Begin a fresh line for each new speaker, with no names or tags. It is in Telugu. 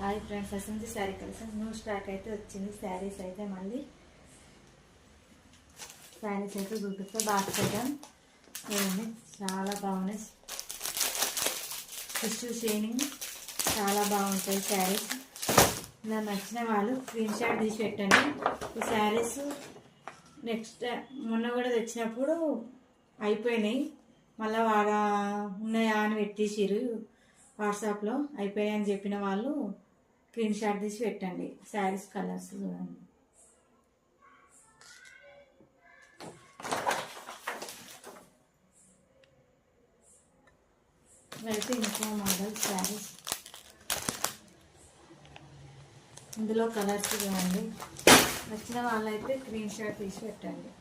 హాయ్ ఫ్రెండ్స్, అసలు శారీ కలెక్షన్ న్యూ స్టాక్ అయితే వచ్చింది. శారీస్ అయితే మళ్ళీ శారీస్ అయితే చూపిస్తా. బాక్స్ చూడండి, చాలా బాగున్నాయి. టిష్యూ షైనింగ్ చాలా బాగుంటాయి శారీస్. ఇలా నచ్చిన వాళ్ళు స్క్రీన్ షాట్ తీసి పెట్టండి. ఈ శారీస్ నెక్స్ట్ మొన్న కూడా తెచ్చినప్పుడు అయిపోయినాయి, మళ్ళీ ఉన్నాయా అని పెట్టేసిరు వాట్సాప్లో. అయిపోయాయి అని చెప్పిన వాళ్ళు స్క్రీన్ షాట్ తీసి పెట్టండి. శారీస్ కలర్స్ చూడండి. అయితే ఇంకో మోడల్ శారీస్, ఇందులో కలర్స్ చూడండి. నచ్చిన వాళ్ళైతే స్క్రీన్ షాట్ తీసి పెట్టండి.